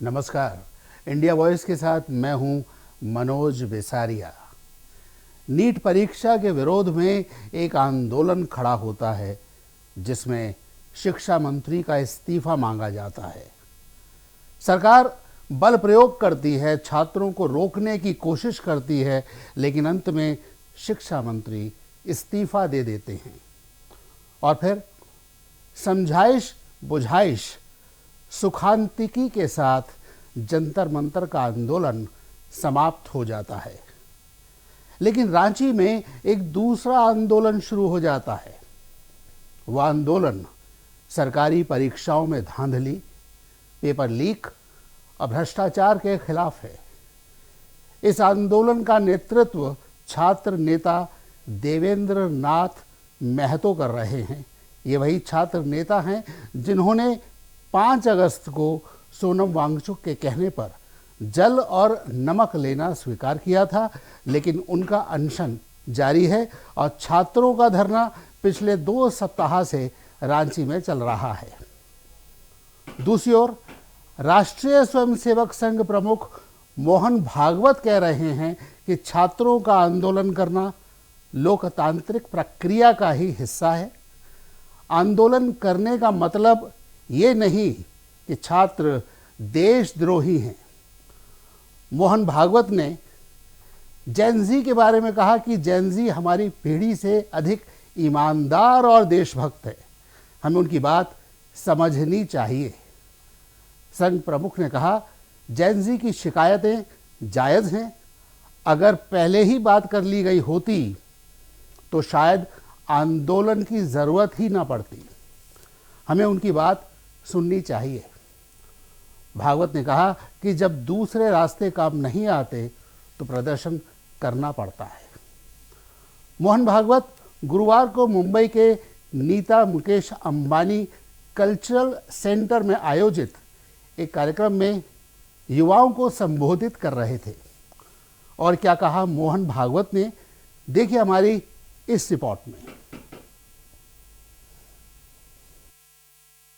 नमस्कार। India voice के साथ मैं हूं मनोज बेसारिया। नीट परीक्षा के विरोध में एक आंदोलन खड़ा होता है जिसमें शिक्षा मंत्री का इस्तीफा मांगा जाता है। सरकार बल प्रयोग करती है, छात्रों को रोकने की कोशिश करती है, लेकिन अंत में शिक्षा मंत्री इस्तीफा दे देते हैं और फिर समझाइश बुझाइश सुखांतिकी के साथ जंतर मंतर का आंदोलन समाप्त हो जाता है। लेकिन रांची में एक दूसरा आंदोलन शुरू हो जाता है। वह आंदोलन सरकारी परीक्षाओं में धांधली, पेपर लीक और भ्रष्टाचार के खिलाफ है। इस आंदोलन का नेतृत्व छात्र नेता देवेंद्र नाथ महतो कर रहे हैं। ये वही छात्र नेता हैं जिन्होंने 5 अगस्त को सोनम वांगचुक के कहने पर जल और नमक लेना स्वीकार किया था, लेकिन उनका अनशन जारी है और छात्रों का धरना पिछले 2 सप्ताह से रांची में चल रहा है। दूसरी ओर राष्ट्रीय स्वयंसेवक संघ प्रमुख मोहन भागवत कह रहे हैं कि छात्रों का आंदोलन करना लोकतांत्रिक प्रक्रिया का ही हिस्सा है। आंदोलन करने का मतलब ये नहीं कि छात्र देशद्रोही हैं। मोहन भागवत ने जेन-ज़ी के बारे में कहा कि जेन-ज़ी हमारी पीढ़ी से अधिक ईमानदार और देशभक्त है, हमें उनकी बात समझनी चाहिए। संघ प्रमुख ने कहा, जेन-ज़ी की शिकायतें जायज़ हैं। अगर पहले ही बात कर ली गई होती तो शायद आंदोलन की ज़रूरत ही ना पड़ती। हमें उनकी बात सुननी चाहिए। भागवत ने कहा कि जब दूसरे रास्ते काम नहीं आते तो प्रदर्शन करना पड़ता है। मोहन भागवत गुरुवार को मुंबई के नीता मुकेश अंबानी कल्चरल सेंटर में आयोजित एक कार्यक्रम में युवाओं को संबोधित कर रहे थे। और क्या कहा मोहन भागवत ने, देखिए हमारी इस रिपोर्ट में।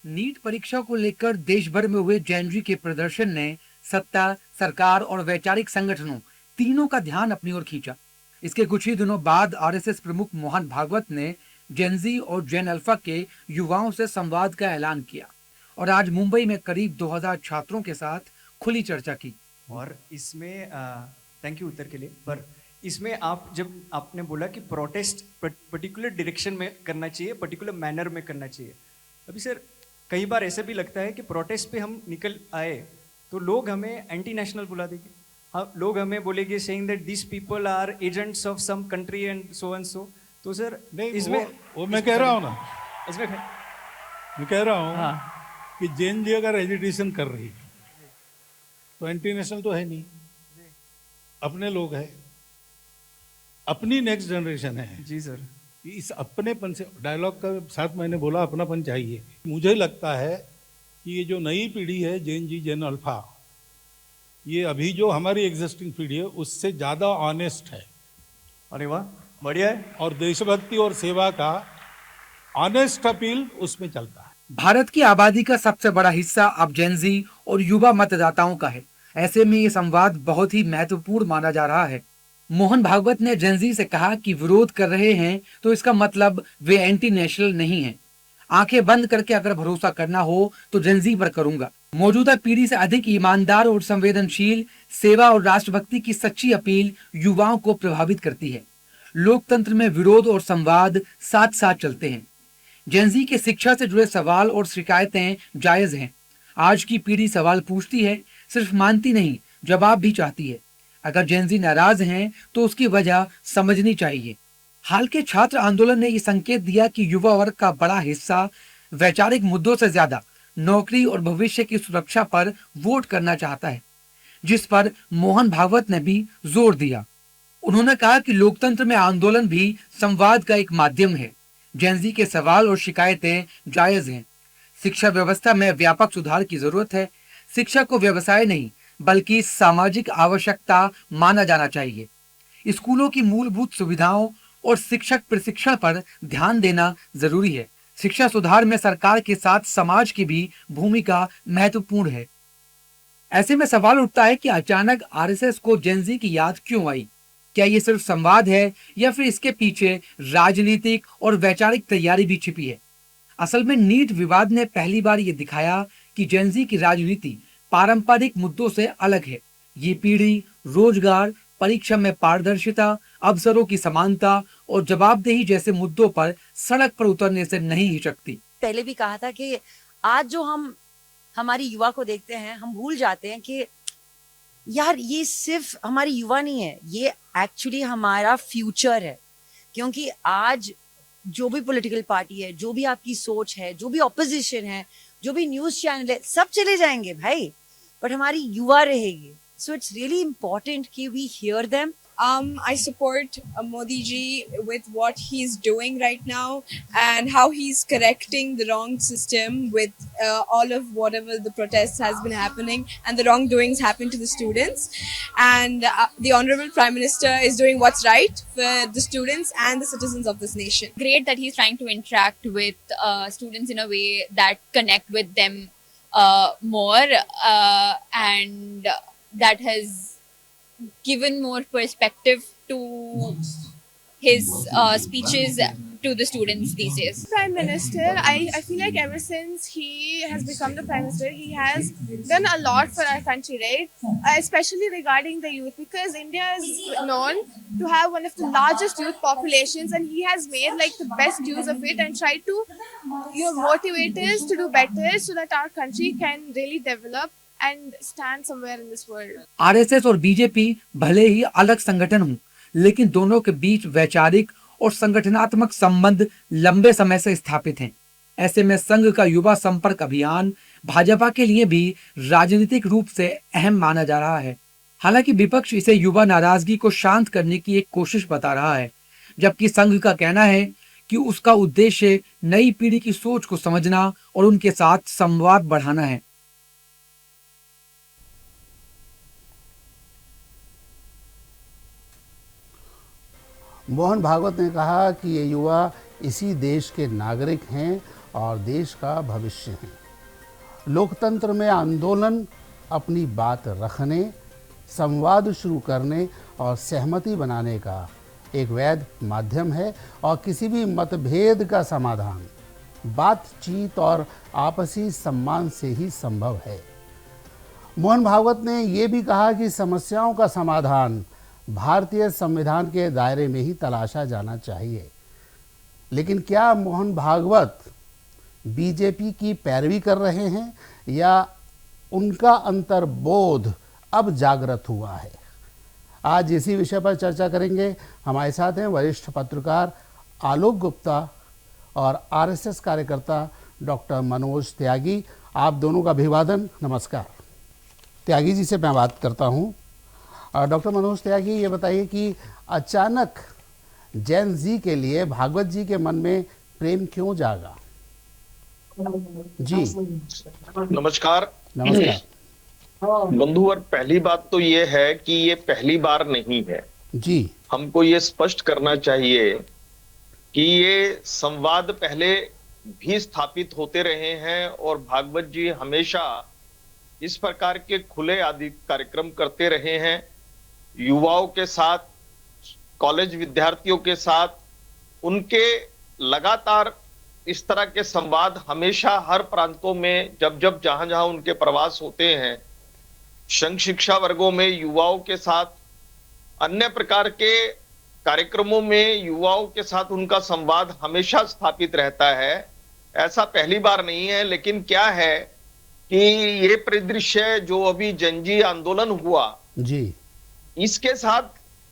नीट परीक्षा को लेकर देश भर में हुए जेन-ज़ी के प्रदर्शन ने सत्ता, सरकार और वैचारिक संगठनों तीनों का ध्यान अपनी ओर खींचा। इसके कुछ ही दिनों बाद आरएसएस प्रमुख मोहन भागवत ने जेन-ज़ी और जेन अल्फा के युवाओं से संवाद का ऐलान किया और आज मुंबई में करीब 2000 छात्रों के साथ खुली चर्चा की। और इसमें थैंक यू उत्तर के लिए। पर इसमें आप जब आपने बोला कि प्रोटेस्ट पर्टिकुलर डायरेक्शन में करना चाहिए, पर्टिकुलर मैनर में करना चाहिए, अभी सर कई बार ऐसे भी लगता है कि प्रोटेस्ट पे हम निकल आए तो लोग हमें एंटी नेशनल बुला देंगे। हाँ, लोग हमें बोलेंगे saying that this people are agents of some country and so. तो सर नहीं, इसमें वो मैं कह रहा हूँ ना, इसमें मैं कह रहा हूँ हाँ कि जेन-ज़ी अगर एजिटेशन कर रही है तो एंटी नेशनल तो है नहीं, अपने लोग हैं, अपनी नेक्स्ट जनरेशन है। जी सर, इस अपनेपन से डायलॉग का साथ मैंने बोला अपनापन चाहिए। मुझे लगता है कि ये जो नई पीढ़ी है जेन-ज़ी जेन अल्फा, ये अभी जो हमारी एग्जिस्टिंग पीढ़ी है उससे ज़्यादा ऑनेस्ट है। अरे वाह, बढ़िया है। और देशभक्ति और सेवा का ऑनेस्ट अपील उसमें चलता है। भारत की आबादी का सबसे बड़ा हिस्सा अब जेन-ज़ी और युवा मतदाताओं का है। ऐसे में ये संवाद बहुत ही महत्वपूर्ण माना जा रहा है। मोहन भागवत ने जेन-ज़ी से कहा कि विरोध कर रहे हैं तो इसका मतलब वे एंटी नेशनल नहीं हैं। आंखें बंद करके अगर भरोसा करना हो तो जेन-ज़ी पर करूंगा। मौजूदा पीढ़ी से अधिक ईमानदार और संवेदनशील, सेवा और राष्ट्रभक्ति की सच्ची अपील युवाओं को प्रभावित करती है। लोकतंत्र में विरोध और संवाद साथ साथ चलते हैं। जेन-ज़ी के शिक्षा से जुड़े सवाल और शिकायतें जायज हैं। आज की पीढ़ी सवाल पूछती है, सिर्फ मानती नहीं, जवाब भी चाहती है। अगर जेन-ज़ी नाराज हैं तो उसकी वजह समझनी चाहिए। हाल के छात्र आंदोलन ने ये संकेत दिया कि युवा वर्ग का बड़ा हिस्सा वैचारिक मुद्दों से ज्यादा नौकरी और भविष्य की सुरक्षा पर वोट करना चाहता है, जिस पर मोहन भागवत ने भी जोर दिया। उन्होंने कहा कि लोकतंत्र में आंदोलन भी संवाद का एक माध्यम है। जेन-ज़ी के सवाल और शिकायतें जायज हैं। शिक्षा व्यवस्था में व्यापक सुधार की जरूरत है। शिक्षा को व्यवसाय नहीं बल्कि सामाजिक आवश्यकता माना जाना चाहिए। स्कूलों की मूलभूत सुविधाओं और शिक्षक प्रशिक्षण पर ध्यान देना जरूरी है। शिक्षा सुधार में सरकार के साथ समाज की भी भूमिका महत्वपूर्ण है। ऐसे में सवाल उठता है कि अचानक आरएसएस को जेनजी की याद क्यों आई? क्या ये सिर्फ संवाद है या फिर इसके पीछे राजनीतिक और वैचारिक तैयारी भी छिपी है? असल में नीट विवाद ने पहली बार ये दिखाया कि जेनजी की राजनीति पारंपरिक मुद्दों से अलग है। ये पीढ़ी रोजगार, परीक्षा में पारदर्शिता, अवसरों की समानता और जवाबदेही जैसे मुद्दों पर सड़क पर उतरने से नहीं हिचकती। पहले भी कहा था कि आज जो हम हमारी युवा को देखते हैं, हम भूल जाते हैं कि यार ये सिर्फ हमारी युवा नहीं है, ये एक्चुअली हमारा फ्यूचर है। क्योंकि आज जो भी पॉलिटिकल पार्टी है, जो भी आपकी सोच है, जो भी ऑपोजिशन है, जो भी न्यूज चैनल है, सब चले जाएंगे भाई, बट हमारी युवा रहेगी। सो इट्स रियली इम्पोर्टेंट कि we hear them. I support Modi ji with what he's doing right now and how he's correcting the wrong system with all of whatever the protests has been happening and the wrongdoings happen to the students. And the Honorable Prime Minister is doing what's right for the students and the citizens of this nation. Great that he's trying to interact with students in a way that connect with them more and that has given more perspective to his speeches to the students these days. Prime Minister, I feel like ever since he has become the Prime Minister, he has done a lot for our country, right? Especially regarding the youth, because India is known to have one of the largest youth populations, and he has made like the best use of it and tried to motivate us to do better so that our country can really develop and stand somewhere in this world. RSS और BJP भले ही अलग संगठन हों, लेकिन दोनों के बीच वैचारिक और संगठनात्मक संबंध लंबे समय से स्थापित हैं। ऐसे में संघ का युवा संपर्क अभियान भाजपा के लिए भी राजनीतिक रूप से अहम माना जा रहा है। हालांकि विपक्ष इसे युवा नाराजगी को शांत करने की एक कोशिश बता रहा है, जबकि संघ का कहना है कि उसका उद्देश्य नई पीढ़ी की सोच को समझना और उनके साथ संवाद बढ़ाना है। मोहन भागवत ने कहा कि ये युवा इसी देश के नागरिक हैं और देश का भविष्य हैं। लोकतंत्र में आंदोलन अपनी बात रखने, संवाद शुरू करने और सहमति बनाने का एक वैध माध्यम है और किसी भी मतभेद का समाधान बातचीत और आपसी सम्मान से ही संभव है। मोहन भागवत ने ये भी कहा कि समस्याओं का समाधान भारतीय संविधान के दायरे में ही तलाशा जाना चाहिए। लेकिन क्या मोहन भागवत बीजेपी की पैरवी कर रहे हैं या उनका अंतर्बोध अब जागृत हुआ है? आज इसी विषय पर चर्चा करेंगे। हमारे साथ हैं वरिष्ठ पत्रकार आलोक गुप्ता और आरएसएस कार्यकर्ता डॉक्टर मनोज त्यागी। आप दोनों का अभिवादन, नमस्कार। त्यागी जी से मैं बात करता हूं। डॉक्टर मनोज त्यागी, ये बताइए कि अचानक जैन जी के लिए भागवत जी के मन में प्रेम क्यों जागा? जी नमस्कार। नमस्कार बंधुवर, पहली बात तो ये है कि ये पहली बार नहीं है। जी, हमको ये स्पष्ट करना चाहिए कि ये संवाद पहले भी स्थापित होते रहे हैं और भागवत जी हमेशा इस प्रकार के खुले आदि कार्यक्रम करते रहे हैं। युवाओं के साथ, कॉलेज विद्यार्थियों के साथ उनके लगातार इस तरह के संवाद हमेशा हर प्रांतों में जब जहां उनके प्रवास होते हैं, संघ शिक्षा वर्गों में युवाओं के साथ, अन्य प्रकार के कार्यक्रमों में युवाओं के साथ उनका संवाद हमेशा स्थापित रहता है। ऐसा पहली बार नहीं है। लेकिन क्या है कि ये परिदृश्य जो अभी जनजी आंदोलन हुआ जी, इसके साथ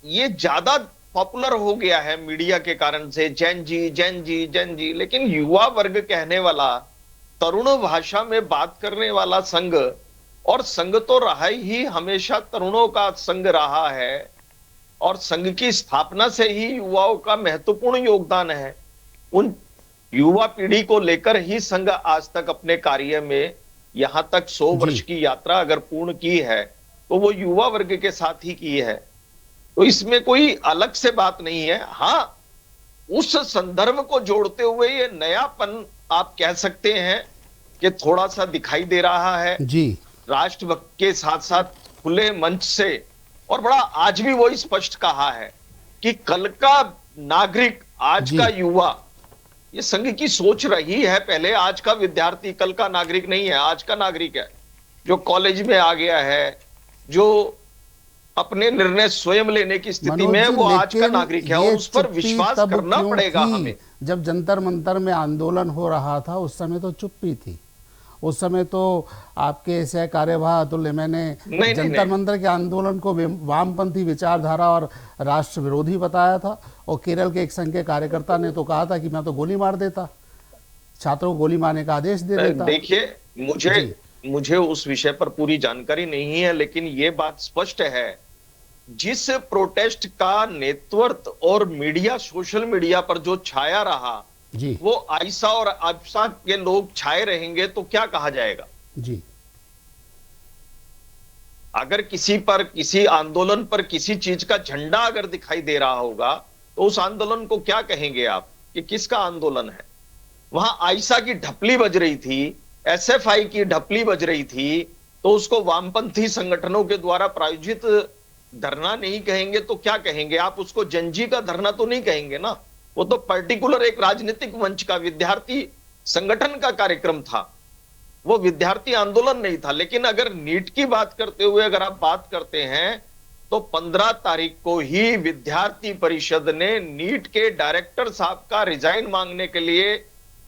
ये ज्यादा पॉपुलर हो गया है मीडिया के कारण से, जैन जी। लेकिन युवा वर्ग कहने वाला, तरुण भाषा में बात करने वाला संघ, और संघ तो रहा ही हमेशा तरुणों का संघ रहा है और संघ की स्थापना से ही युवाओं का महत्वपूर्ण योगदान है। उन युवा पीढ़ी को लेकर ही संघ आज तक अपने कार्य में यहां तक 100 वर्ष की यात्रा अगर पूर्ण की है तो वो युवा वर्ग के साथ ही की है। तो इसमें कोई अलग से बात नहीं है। हाँ, उस संदर्भ को जोड़ते हुए ये नयापन आप कह सकते हैं कि थोड़ा सा दिखाई दे रहा है। जी, राष्ट्रभक्त के साथ साथ खुले मंच से, और बड़ा आज भी वो स्पष्ट कहा है कि कल का नागरिक, आज जी। का युवा, ये संघ की सोच रही है पहले। आज का विद्यार्थी कल का नागरिक नहीं है, आज का नागरिक है जो कॉलेज में आ गया है, जो अपने निर्णय स्वयं लेने की स्थिति मनोज में है, जी, वो आज का लेकिन नागरिक है ये और उस पर चुप्पी विश्वास तब करना क्यों पड़ेगा थी? हमें। जब जंतर मंतर में आंदोलन हो रहा था उस समय तो चुप्पी थी। उस समय तो आपके सह कार्यवाह अतुल एम ने नहीं, जंतर नहीं। मंतर के आंदोलन को वामपंथी विचारधारा और राष्ट्र विरोधी बताया था, और केरल के एक संघ के कार्यकर्ता ने तो कहा था कि मैं तो गोली मार देता, छात्रों को गोली मारने का आदेश दे देता। देखिए, मुझे उस विषय पर पूरी जानकारी नहीं है, लेकिन ये बात स्पष्ट है, जिस प्रोटेस्ट का नेतृत्व और मीडिया, सोशल मीडिया पर जो छाया रहा, जी वो आयशा और आयशा के लोग छाए रहेंगे तो क्या कहा जाएगा? जी अगर किसी पर, किसी आंदोलन पर किसी चीज का झंडा अगर दिखाई दे रहा होगा तो उस आंदोलन को क्या कहेंगे आप कि किसका आंदोलन है? वहां आयशा की ढपली बज रही थी, एसएफआई की ढपली बज रही थी, तो उसको वामपंथी संगठनों के द्वारा प्रायोजित धरना नहीं कहेंगे तो क्या कहेंगे आप? उसको जनजी का धरना तो नहीं कहेंगे ना, वो तो पर्टिकुलर एक राजनीतिक मंच का, विद्यार्थी संगठन का कार्यक्रम था, वो विद्यार्थी आंदोलन नहीं था। लेकिन अगर नीट की बात करते हुए अगर आप बात करते हैं तो 15 तारीख को ही विद्यार्थी परिषद ने नीट के डायरेक्टर साहब का रिजाइन मांगने के लिए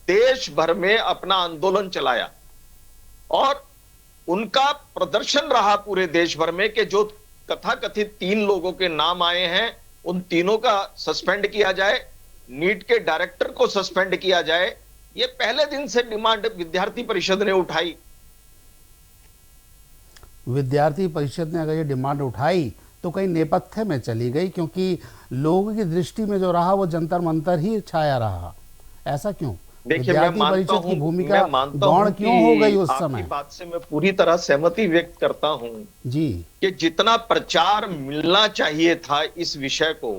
देश भर में अपना आंदोलन चलाया, और उनका प्रदर्शन रहा पूरे देश भर में कि जो कथाकथित 3 लोगों के नाम आए हैं उन तीनों का सस्पेंड किया जाए, नीट के डायरेक्टर को सस्पेंड किया जाए। ये पहले दिन से डिमांड विद्यार्थी परिषद ने उठाई। विद्यार्थी परिषद ने अगर ये डिमांड उठाई तो कहीं नेपथ्य में चली गई, क्योंकि लोगों की दृष्टि में जो रहा वो जंतर मंतर ही छाया रहा। ऐसा क्यों? देखिए, मैं विद्यार्थी मानता परिषद की हूं, भूमिका मैं मानता गौण हूं क्यों कि हो गई उस आपकी समय? बात से मैं पूरी तरह सहमति व्यक्त करता हूं जी कि जितना प्रचार मिलना चाहिए था इस विषय को,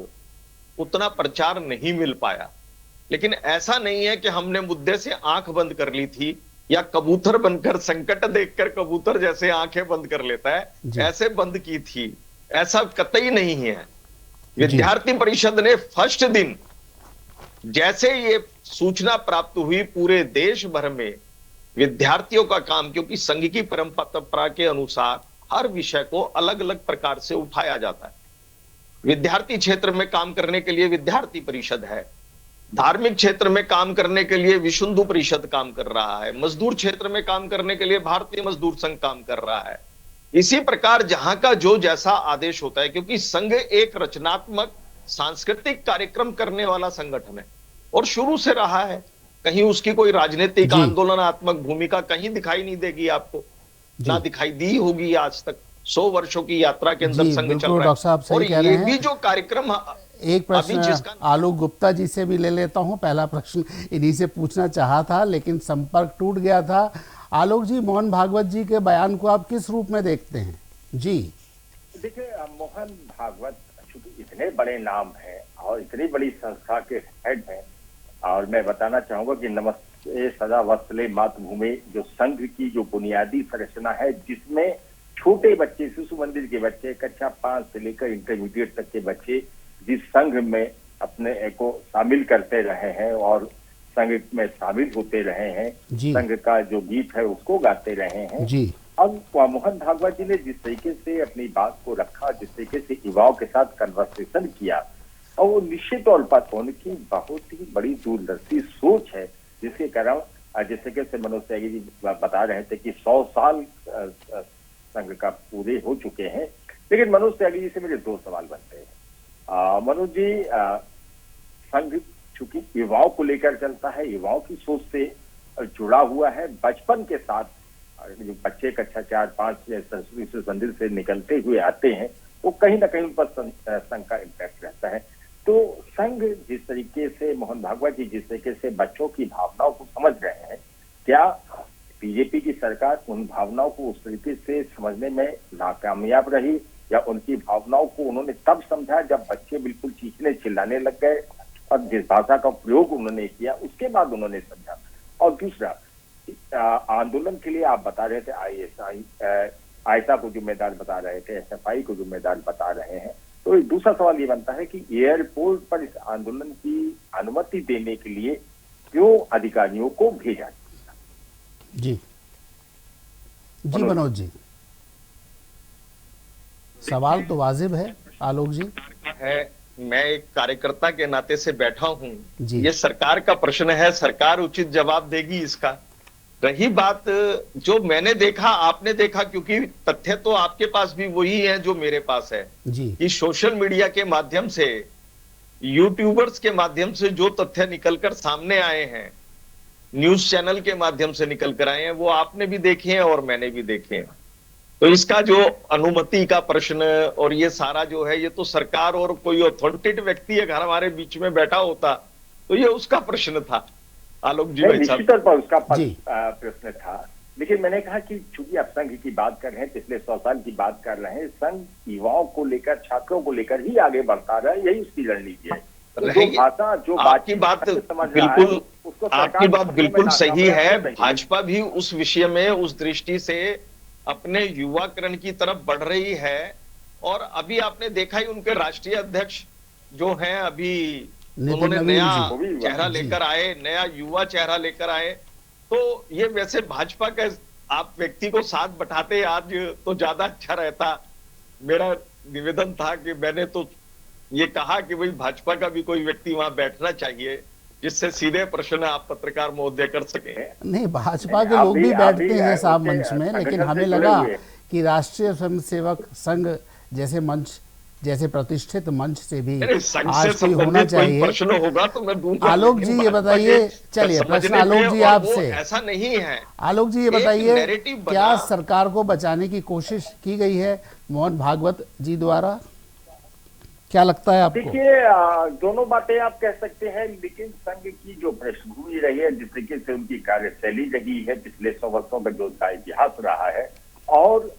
उतना प्रचार नहीं मिल पाया। लेकिन ऐसा नहीं है कि हमने मुद्दे से आंख बंद कर ली थी, या कबूतर बनकर, संकट देखकर कबूतर जैसे आंखें बंद कर लेता है, ऐसे बंद की थी, ऐसा कतई नहीं है। विद्यार्थी परिषद ने फर्स्ट दिन जैसे ये सूचना प्राप्त हुई, पूरे देश भर में विद्यार्थियों का काम, क्योंकि संघ की परंपरा के अनुसार हर विषय को अलग अलग प्रकार से उठाया जाता है। विद्यार्थी क्षेत्र में काम करने के लिए विद्यार्थी परिषद है, धार्मिक क्षेत्र में काम करने के लिए विश्व हिंदू परिषद काम कर रहा है, मजदूर क्षेत्र में काम करने के लिए भारतीय मजदूर संघ काम कर रहा है। इसी प्रकार जहां का जो जैसा आदेश होता है, क्योंकि संघ एक रचनात्मक सांस्कृतिक कार्यक्रम करने वाला संगठन है और शुरू से रहा है। कहीं उसकी कोई राजनीतिक आंदोलनात्मक भूमिका कहीं दिखाई नहीं देगी आपको, ना दिखाई दी होगी आज तक। 100 वर्षों की यात्रा के अंदर संघ चल रहा है। और ये भी जो कार्यक्रम, एक प्रश्न आलोक गुप्ता जी से भी ले लेता हूं। पहला प्रश्न इन्हीं से पूछना चाहा था, लेकिन संपर्क टूट गया था। आलोक जी, मोहन भागवत जी के बयान को आप किस रूप में देखते हैं? जी देखिए, मोहन भागवत चूंकि इतने बड़े नाम हैं और इतनी बड़ी संस्था के हेड हैं, और मैं बताना चाहूंगा कि नमस्ते सदा वत्सले मातृभूमि जो संघ की जो बुनियादी संरचना है, जिसमें छोटे बच्चे, शिशु मंदिर के बच्चे, कक्षा 5 से लेकर इंटरमीडिएट तक के बच्चे जिस संघ में अपने को शामिल करते रहे हैं और संघ में शामिल होते रहे हैं, संघ का जो गीत है उसको गाते रहे हैं जी। अब मोहन भागवत जी ने जिस तरीके से अपनी बात को रखा, जिस तरीके से युवाओं के साथ कन्वर्सेशन किया, और वो निश्चित तौर पर उनकी बहुत ही बड़ी दूरदर्शी सोच है, जिसके कारण जैसे कि मनोज त्यागी जी बता रहे थे कि 100 साल संघ का पूरे हो चुके हैं। लेकिन मनोज त्यागी जी से मेरे 2 सवाल बनते हैं। मनोज जी, संघ चूंकि युवाओं को लेकर चलता है, युवाओं की सोच से जुड़ा हुआ है, बचपन के साथ जो बच्चे कक्षा 4-5 शिशु मंदिर से निकलते हुए आते हैं, वो कहीं ना कहीं उन पर संघ का इम्पैक्ट रहता है। तो संघ जिस तरीके से, मोहन भागवत जी जिस तरीके से बच्चों की भावनाओं को समझ रहे हैं, क्या बीजेपी की सरकार उन भावनाओं को उस तरीके से समझने में नाकामयाब रही, या उनकी भावनाओं को उन्होंने तब समझा जब बच्चे बिल्कुल चीखने चिल्लाने लग गए और जिस भाषा का प्रयोग उन्होंने किया उसके बाद उन्होंने समझा? और दूसरा, आंदोलन के लिए आप बता रहे थे आईएसआई, आयसा को जिम्मेदार बता रहे थे, एसएफआई को जिम्मेदार बता रहे हैं, तो एक दूसरा सवाल ये बनता है कि एयरपोर्ट पर इस आंदोलन की अनुमति देने के लिए क्यों अधिकारियों को भेजा? जी जी मनोज जी, सवाल तो वाजिब है आलोक जी। है, मैं एक कार्यकर्ता के नाते से बैठा हूं, जी। ये सरकार का प्रश्न है, सरकार उचित जवाब देगी इसका। रही बात जो मैंने देखा आपने देखा, क्योंकि तथ्य तो आपके पास भी वही है जो मेरे पास है जी कि सोशल मीडिया के माध्यम से, यूट्यूबर्स के माध्यम से जो तथ्य निकलकर सामने आए हैं, न्यूज चैनल के माध्यम से निकल कर आए हैं, वो आपने भी देखे हैं और मैंने भी देखे हैं। तो इसका जो अनुमति का प्रश्न और ये सारा जो है, ये तो सरकार और कोई अथॉरिटेटिव व्यक्ति अगर हमारे बीच में बैठा होता तो ये उसका प्रश्न था। आलोक जी भाई साहब, निश्चित तौर पर उसका प्रश्न था, लेकिन मैंने कहा कि चूंकि आप संघ की बात कर रहे हैं, पिछले 100 साल की बात कर रहे हैं, संघ युवाओं को लेकर, छात्रों को लेकर ही आगे बढ़ता रहा है, यही उसकी रणनीति है। जो भाषा, जो आपकी बात बिल्कुल सही है। भाजपा भी उस विषय में, उस दृष्टि से अपने युवाकरण की तरफ बढ़ रही है। और अभी आपने देखा ही, उनके राष्ट्रीय अध्यक्ष जो हैं अभी, उन्होंने नया चेहरा लेकर आए, नया युवा चेहरा लेकर आए। तो ये वैसे भाजपा का आप व्यक्ति को साथ बैठाते आज तो ज्यादा अच्छा रहता। मेरा निवेदन था कि मैंने तो ये कहा कि भाई भाजपा का भी कोई व्यक्ति वहां बैठना चाहिए, जिससे सीधे प्रश्न आप पत्रकार महोदय कर सके। नहीं, भाजपा के लोग भी बैठते हैं साहब मंच में, लेकिन हमें लगा कि राष्ट्रीय स्वयंसेवक संघ जैसे मंच, जैसे प्रतिष्ठित मंच से भी आज कोई होना चाहिए। प्रश्न होगा तो मैं दूंगा। आलोक जी ये बताइए, चलिए प्रश्न आलोक जी आपसे, ऐसा नहीं है। आलोक जी ये बताइए, क्या सरकार को बचाने की कोशिश की गई है मोहन भागवत जी द्वारा? क्या लगता है आपको? देखिए, दोनों बातें आप कह सकते हैं, लेकिन संघ की जो पृष्ठभूमि रही है, जिस तरीके से उनकी कार्यशैली रही है पिछले 100 वर्षों का जो उनका इतिहास रहा है, और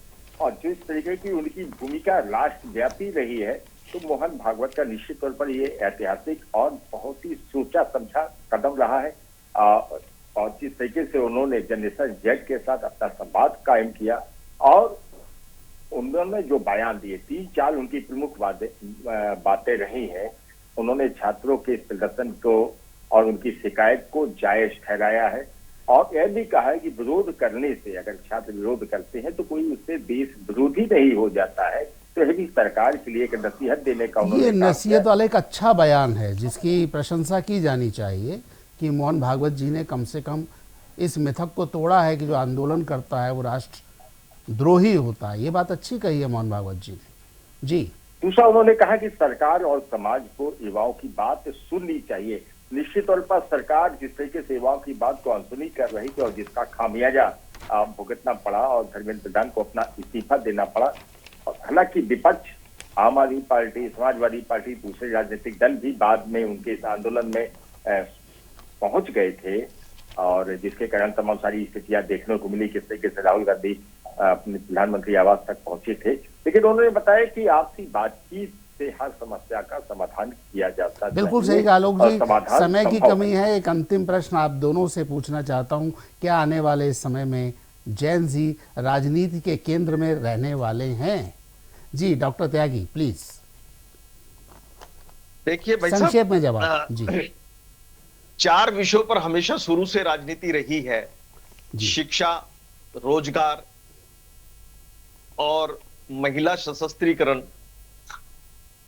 जिस तरीके की उनकी भूमिका राष्ट्रव्यापी रही है, तो मोहन भागवत का निश्चित तौर पर ये ऐतिहासिक और बहुत ही सोचा समझा कदम रहा है। और जिस तरीके से उन्होंने जनरेशन जेड के साथ अपना संवाद कायम किया, और उन्होंने जो बयान दिए, 3-4 उनकी प्रमुख बातें रही हैं। उन्होंने छात्रों के प्रदर्शन को और उनकी शिकायत को जायज ठहराया है, और यह भी कहा है कि विरोध करने से, अगर छात्र विरोध करते हैं तो कोई उससे देश विरोधी नहीं हो जाता है। तो यह भी सरकार के लिए एक नसीहत देने का ये नसीहत वाला एक अच्छा बयान है, जिसकी प्रशंसा की जानी चाहिए कि मोहन भागवत जी ने कम से कम इस मिथक को तोड़ा है कि जो आंदोलन करता है वो राष्ट्र द्रोही होता है। ये बात अच्छी कही है मोहन भागवत जी ने। जी, दूसरा उन्होंने कहा कि सरकार और समाज को युवाओं की बात सुननी चाहिए। निश्चित तौर पर सरकार जिस तरीके से युवाओं की बात को अनसुनी कर रही थी और जिसका खामियाजा भुगतना पड़ा और धर्मेंद्र प्रधान को अपना इस्तीफा देना पड़ा, हालांकि विपक्ष, आम आदमी पार्टी, समाजवादी पार्टी, दूसरे राजनीतिक दल भी बाद में उनके इस आंदोलन में पहुंच गए थे, और जिसके कारण तमाम सारी स्थितियां देखने को मिली। किस तरीके से राहुल गांधी अपने प्रधानमंत्री आवास तक पहुंचे थे, लेकिन उन्होंने बताया कि आपसी बातचीत से हर समस्या का समाधान किया जाता है। बिल्कुल सही कहा आलोक जी, समय की कमी है। एक अंतिम प्रश्न आप दोनों से पूछना चाहता हूं, क्या आने वाले समय में जैन जी राजनीति के केंद्र में रहने वाले हैं? जी डॉक्टर त्यागी प्लीज। देखिए भाई साहब, संक्षेप में जवाब। जी, 4 विषयों पर हमेशा शुरू से राजनीति रही है, शिक्षा, रोजगार और महिला सशस्त्रीकरण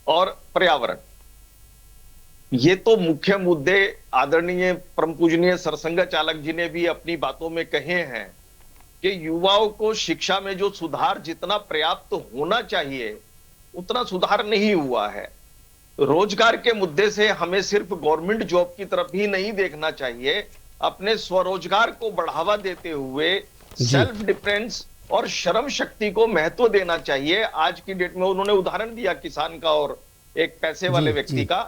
और पर्यावरण। ये तो मुख्य मुद्दे आदरणीय परम पूजनीय सरसंघ चालक जी ने भी अपनी बातों में कहे हैं कि युवाओं को शिक्षा में जो सुधार जितना पर्याप्त होना चाहिए उतना सुधार नहीं हुआ है। रोजगार के मुद्दे से हमें सिर्फ गवर्नमेंट जॉब की तरफ ही नहीं देखना चाहिए, अपने स्वरोजगार को बढ़ावा देते हुए सेल्फ डिफेंस और श्रम शक्ति को महत्व देना चाहिए। आज की डेट में उन्होंने उदाहरण दिया किसान का और एक पैसे वाले व्यक्ति का,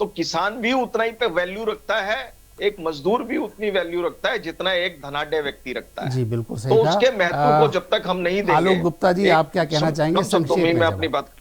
तो किसान भी उतना ही पे वैल्यू रखता है, एक मजदूर भी उतनी वैल्यू रखता है जितना एक धनाढ्य व्यक्ति रखता है। जी बिल्कुल सही। तो उसके महत्व को जब तक हम नहीं देंगे। आलोक गुप्ता जी आप क्या कहना चाहेंगे? मैं अपनी बात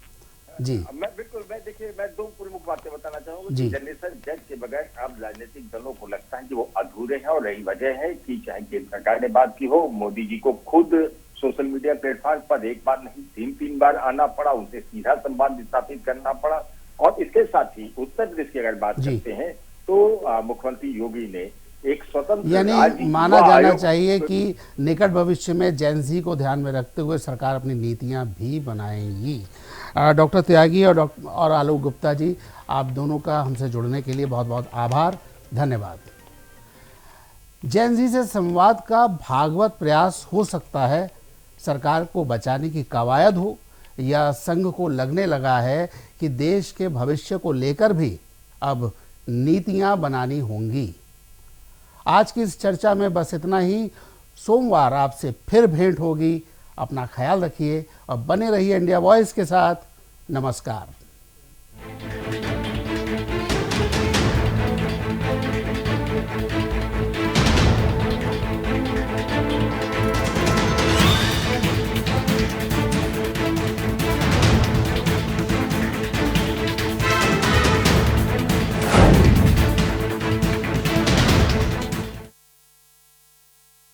जी मैं 2 प्रमुख बातें बताना चाहूंगा जी। कि जनरेशन जज के बगैर अब राजनीतिक दलों को लगता है कि वो अधूरे हैं, और यही वजह है कि चाहे केंद्र सरकार ने बात की हो, मोदी जी को खुद सोशल मीडिया प्लेटफॉर्म पर एक बार नहीं 3 बार आना पड़ा, उनसे सीधा संवाद स्थापित करना पड़ा। और इसके साथ ही उत्तर प्रदेश की अगर बात जी। करते हैं तो मुख्यमंत्री योगी ने एक स्वतंत्र यानी माना जाना चाहिए कि निकट भविष्य में जेन ज़ी को ध्यान में रखते हुए सरकार अपनी नीतियां भी बनाएगी। डॉक्टर त्यागी और आलोक गुप्ता जी, आप दोनों का हमसे जुड़ने के लिए बहुत बहुत आभार, धन्यवाद। जेन ज़ी से संवाद का भागवत प्रयास हो सकता है, सरकार को बचाने की कवायद हो, या संघ को लगने लगा है कि देश के भविष्य को लेकर भी अब नीतियां बनानी होंगी। आज की इस चर्चा में बस इतना ही। सोमवार आपसे फिर भेंट होगी। अपना ख्याल रखिए और बने रहिए इंडिया वॉइस के साथ। नमस्कार।